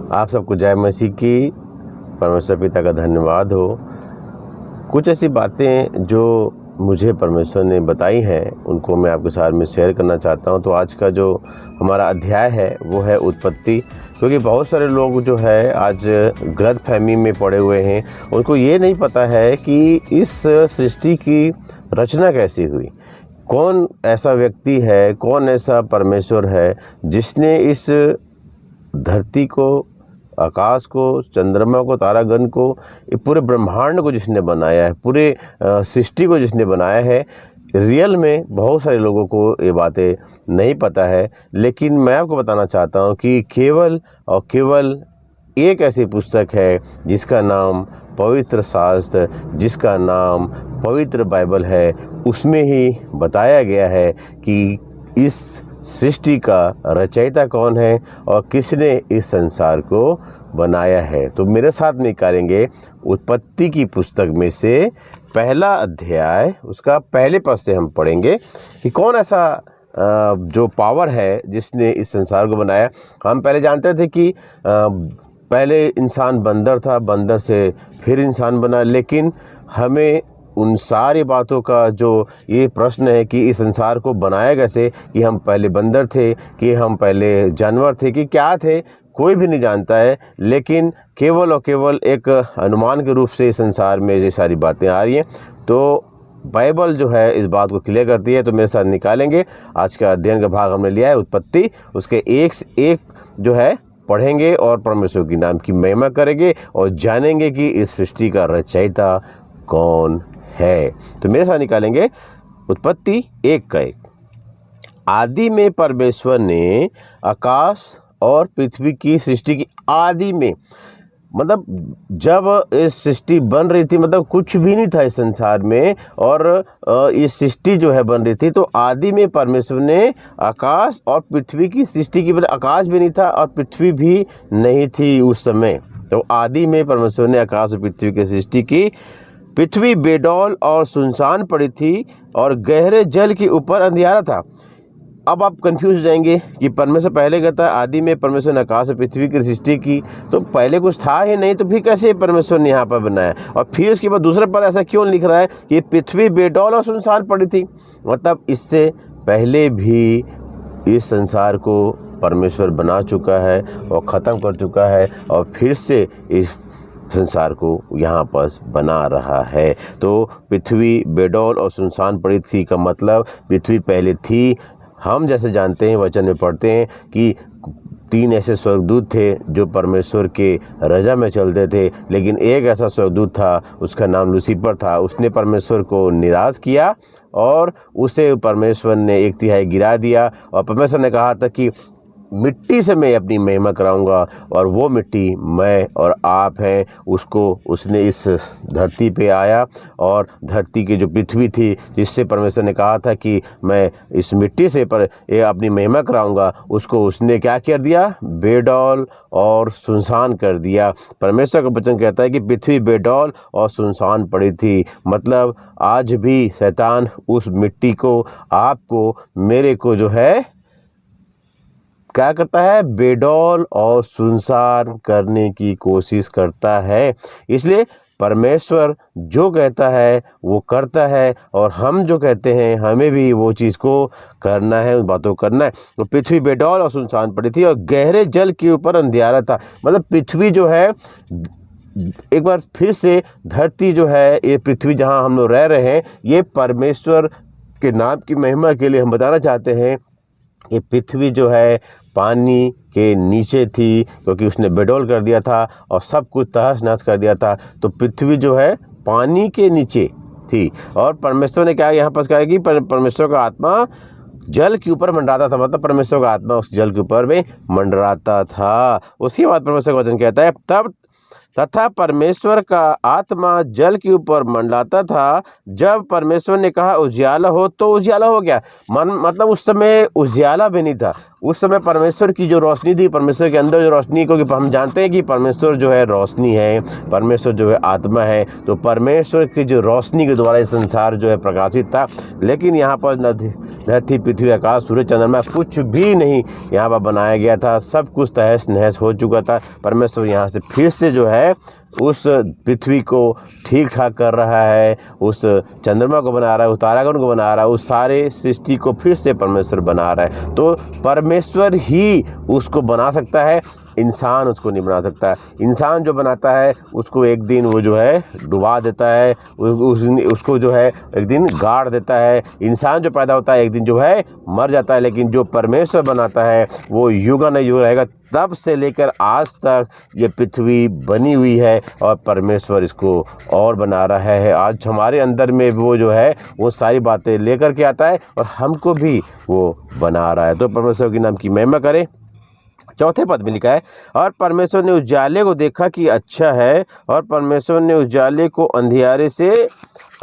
आप सबको जय मसीह की। परमेश्वर पिता का धन्यवाद हो। कुछ ऐसी बातें जो मुझे परमेश्वर ने बताई हैं उनको मैं आपके साथ में शेयर करना चाहता हूं। तो आज का जो हमारा अध्याय है वो है उत्पत्ति, क्योंकि बहुत सारे लोग जो है आज गलत फहमी में पड़े हुए हैं। उनको ये नहीं पता है कि इस सृष्टि की रचना कैसी हुई, कौन ऐसा व्यक्ति है, कौन ऐसा परमेश्वर है जिसने इस धरती को, आकाश को, चंद्रमा को, तारागण को, ये पूरे ब्रह्मांड को जिसने बनाया है, पूरे सृष्टि को जिसने बनाया है। रियल में बहुत सारे लोगों को ये बातें नहीं पता है, लेकिन मैं आपको बताना चाहता हूँ कि केवल और केवल एक ऐसी पुस्तक है जिसका नाम पवित्र शास्त्र, जिसका नाम पवित्र बाइबल है। उसमें ही बताया गया है कि इस सृष्टि का रचयिता कौन है और किसने इस संसार को बनाया है। तो मेरे साथ में करेंगे उत्पत्ति की पुस्तक में से पहला अध्याय, उसका पहले पद से हम पढ़ेंगे कि कौन ऐसा जो पावर है जिसने इस संसार को बनाया। हम पहले जानते थे कि पहले इंसान बंदर था, बंदर से फिर इंसान बना, लेकिन हमें उन सारी बातों का जो ये प्रश्न है कि इस संसार को बनाया कैसे, कि हम पहले बंदर थे, कि हम पहले जानवर थे, कि क्या थे, कोई भी नहीं जानता है। लेकिन केवल और केवल एक अनुमान के रूप से इस संसार में ये सारी बातें आ रही हैं। तो बाइबल जो है इस बात को क्लियर करती है। तो मेरे साथ निकालेंगे। आज का अध्ययन का भाग हमने लिया है उत्पत्ति, उसके एक से एक जो है पढ़ेंगे और परमेश्वर की नाम की महिमा करेंगे और जानेंगे कि इस सृष्टि का रचयिता कौन है। तो मेरे साथ निकालेंगे उत्पत्ति 1:1। आदि में परमेश्वर ने आकाश और पृथ्वी की सृष्टि की। आदि में मतलब जब इस सृष्टि बन रही थी, मतलब कुछ भी नहीं था इस संसार में, और इस सृष्टि जो है बन रही थी, तो आदि में परमेश्वर ने आकाश और पृथ्वी की सृष्टि की। मतलब आकाश भी नहीं था और पृथ्वी भी नहीं थी उस समय। तो आदि में परमेश्वर ने आकाश और पृथ्वी की सृष्टि की। पृथ्वी बेडौल और सुनसान पड़ी थी और गहरे जल के ऊपर अंधियारा था। अब आप कंफ्यूज हो जाएंगे कि परमेश्वर पहले कहता है आदि में परमेश्वर ने आकाश और पृथ्वी की सृष्टि की, तो पहले कुछ था ही नहीं, तो फिर कैसे परमेश्वर ने यहाँ पर बनाया। और फिर उसके बाद दूसरा पद ऐसा क्यों लिख रहा है कि पृथ्वी बेडौल और सुनसान पड़ी थी। मतलब इससे पहले भी इस संसार को परमेश्वर बना चुका है और ख़त्म कर चुका है, और फिर से इस संसार को यहाँ पर बना रहा है। तो पृथ्वी बेडौल और सुनसान पड़ी थी का मतलब पृथ्वी पहले थी। हम जैसे जानते हैं, वचन में पढ़ते हैं कि 3 ऐसे स्वर्गदूत थे जो परमेश्वर के रजा में चलते थे, लेकिन एक ऐसा स्वर्गदूत था, उसका नाम लूसीफर था। उसने परमेश्वर को निराश किया और उसे परमेश्वर ने 1/3 गिरा दिया। और परमेश्वर ने कहा था कि मिट्टी से मैं अपनी महिमा कराऊंगा, और वो मिट्टी मैं और आप हैं। उसने इस धरती पे आया, और धरती की जो पृथ्वी थी, जिससे परमेश्वर ने कहा था कि मैं इस मिट्टी से ये अपनी महिमा कराऊंगा, उसको उसने क्या कर दिया, बेडौल और सुनसान कर दिया। परमेश्वर का वचन कहता है कि पृथ्वी बेडौल और सुनसान पड़ी थी। मतलब आज भी शैतान उस मिट्टी को, आपको, मेरे को जो है क्या करता है, बेडौल और सुनसान करने की कोशिश करता है। इसलिए परमेश्वर जो कहता है वो करता है, और हम जो कहते हैं हमें भी वो चीज़ को करना है, उन बातों को करना है। तो पृथ्वी बेडौल और सुनसान पड़ी थी और गहरे जल के ऊपर अंधियारा था। मतलब पृथ्वी जो है, एक बार फिर से धरती जो है, ये पृथ्वी जहाँ हम लोग रह रहे हैं, ये परमेश्वर के नाम की महिमा के लिए हम बताना चाहते हैं। ये पृथ्वी जो है पानी के नीचे थी, क्योंकि उसने बेडौल कर दिया था और सब कुछ तहस नहस कर दिया था। तो पृथ्वी जो है पानी के नीचे थी, और परमेश्वर ने क्या यहाँ पर कहा कि परमेश्वर का आत्मा जल के ऊपर मंडराता था। मतलब परमेश्वर का आत्मा उस जल के ऊपर में मंडराता था। उसके बाद परमेश्वर का वचन कहता है, तब तथा परमेश्वर का आत्मा जल के ऊपर मंडलाता था। जब परमेश्वर ने कहा उजियाला हो तो उजियाला हो गया। मतलब उस समय उजियाला भी नहीं था, उस समय परमेश्वर की जो रोशनी थी, परमेश्वर के अंदर जो रोशनी, क्योंकि हम जानते हैं कि परमेश्वर जो है रोशनी है, परमेश्वर जो है आत्मा है, तो परमेश्वर की जो रोशनी के द्वारा ये संसार जो है प्रकाशित था। लेकिन यहाँ पर धरती, पृथ्वी, आकाश, सूर्य, चंद्रमा कुछ भी नहीं यहाँ पर बनाया गया था। सब कुछ तहस नहस हो चुका था। परमेश्वर यहाँ से फिर से जो है उस पृथ्वी को ठीक ठाक कर रहा है, उस चंद्रमा को बना रहा है, उस तारागण को बना रहा है, उस सारे सृष्टि को फिर से परमेश्वर बना रहा है। तो परमेश्वर ही उसको बना सकता है, इंसान उसको नहीं बना सकता है। इंसान जो बनाता है उसको एक दिन वो जो है डुबा देता है, उसको जो है एक दिन गाड़ देता है। इंसान जो पैदा होता है एक दिन जो है मर जाता है, लेकिन जो परमेश्वर बनाता है वो युगानुयुग रहेगा। तब से लेकर आज तक ये पृथ्वी बनी हुई है और परमेश्वर इसको और बना रहा है। आज हमारे अंदर में वो जो है वो सारी बातें लेकर के आता है और हमको भी वो बना रहा है। तो परमेश्वर के नाम की महिमा करें। चौथे पद में लिखा है, और परमेश्वर ने उजाले को देखा कि अच्छा है, और परमेश्वर ने उजाले को अंधियारे से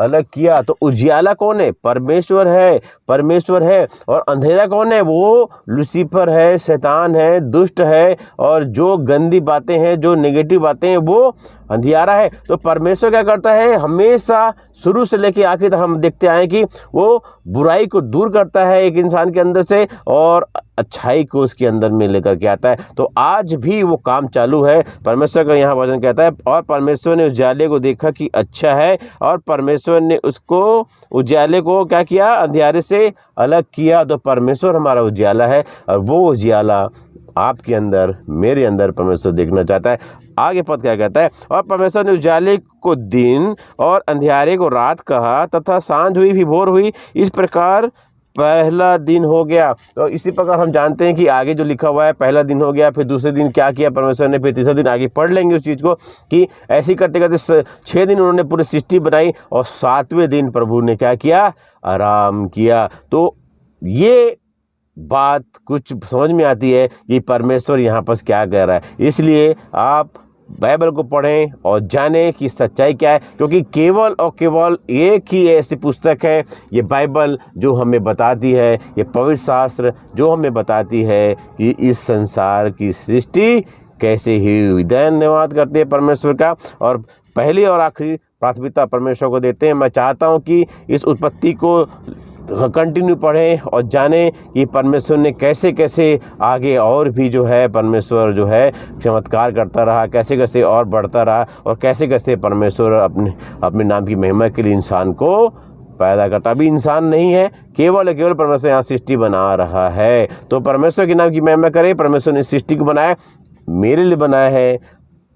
अलग किया। तो उजियाला कौन है? परमेश्वर है, परमेश्वर है। और अंधेरा कौन है? वो लूसीफर है, शैतान है, दुष्ट है, और जो गंदी बातें हैं, जो नेगेटिव बातें हैं, वो अंधियारा है। तो परमेश्वर क्या करता है? हमेशा शुरू से लेकर आखिर तक हम देखते आए कि वो बुराई को दूर करता है एक इंसान के अंदर से और अच्छाई को उसके अंदर में लेकर के आता है। तो आज भी वो काम चालू है। परमेश्वर का यहाँ वचन कहता है, और परमेश्वर ने उजाले को देखा कि अच्छा है, और परमेश्वर ने उसको उजाले को क्या किया? अंधियारे से अलग किया। तो परमेश्वर हमारा उजाला है, और वो उजाला आपके अंदर, मेरे अंदर परमेश्वर देखना चाहता है। आगे पद क्या कहता है? और परमेश्वर ने उजाले को दिन और अंधियारे को रात कहा, तथा सांझ हुई भी भोर हुई, इस प्रकार पहला दिन हो गया। तो इसी प्रकार हम जानते हैं कि आगे जो लिखा हुआ है, पहला दिन हो गया, फिर दूसरे दिन क्या किया परमेश्वर ने, फिर तीसरा दिन आगे पढ़ लेंगे उस चीज़ को, कि ऐसे ही करते करते 6 दिन उन्होंने पूरी सृष्टि बनाई, और 7वें दिन प्रभु ने क्या किया? आराम किया। तो ये बात कुछ समझ में आती है कि परमेश्वर यहाँ पर क्या कह रहा है। इसलिए आप बाइबल को पढ़ें और जानें कि सच्चाई क्या है, क्योंकि केवल और केवल एक ही ऐसी पुस्तक है, ये बाइबल, जो हमें बताती है, ये पवित्र शास्त्र जो हमें बताती है कि इस संसार की सृष्टि कैसे हुई। धन्यवाद करते हैं परमेश्वर का, और पहली और आखिरी प्राथमिकता परमेश्वर को देते हैं। मैं चाहता हूँ कि इस उत्पत्ति को कंटिन्यू पढ़ें और जानें कि परमेश्वर ने कैसे कैसे आगे और भी जो है परमेश्वर जो है चमत्कार करता रहा, कैसे कैसे और बढ़ता रहा, और कैसे कैसे परमेश्वर अपने नाम की महिमा के लिए इंसान को पैदा करता। अभी इंसान नहीं है, केवल परमेश्वर यहाँ सृष्टि बना रहा है। तो परमेश्वर के नाम की महिमा करें। परमेश्वर ने सृष्टि को बनाया, मेरे लिए बनाया है,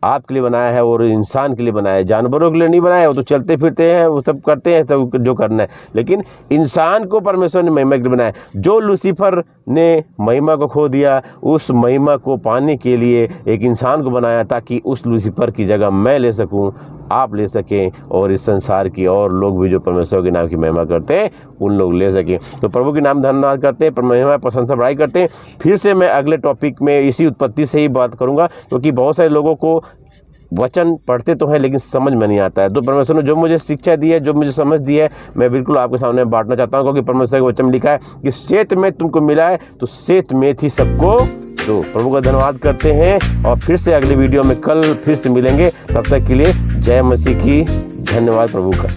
आपके लिए बनाया है, और इंसान के लिए बनाया है। जानवरों के लिए नहीं बनाया है, वो तो चलते फिरते हैं, वो सब करते हैं सब जो करना है, लेकिन इंसान को परमेश्वर ने महिमा के लिए बनाया। जो लूसीफर ने महिमा को खो दिया, उस महिमा को पाने के लिए एक इंसान को बनाया, ताकि उस लूसीफर की जगह मैं ले सकूं, आप ले सकें, और इस संसार की और लोग भी जो परमेश्वर के नाम की महिमा करते हैं उन लोग ले सकें। तो प्रभु के नाम धन्यवाद करते हैं, महिमा प्रशंसा बड़ाई करते हैं। फिर से मैं अगले टॉपिक में इसी उत्पत्ति से ही बात करूंगा, क्योंकि बहुत सारे लोगों को वचन पढ़ते तो हैं लेकिन समझ में नहीं आता है। तो परमेश्वर ने जो मुझे शिक्षा दी है, जो मुझे समझ दी है, मैं बिल्कुल आपके सामने बांटना चाहता हूँ, क्योंकि परमेश्वर के वचन में लिखा है कि सेत में तुमको मिला है तो सेत में थी सबको। तो प्रभु का धन्यवाद करते हैं, और फिर से अगले वीडियो में कल फिर से मिलेंगे। तब तक के लिए जय मसीह की। धन्यवाद प्रभु का।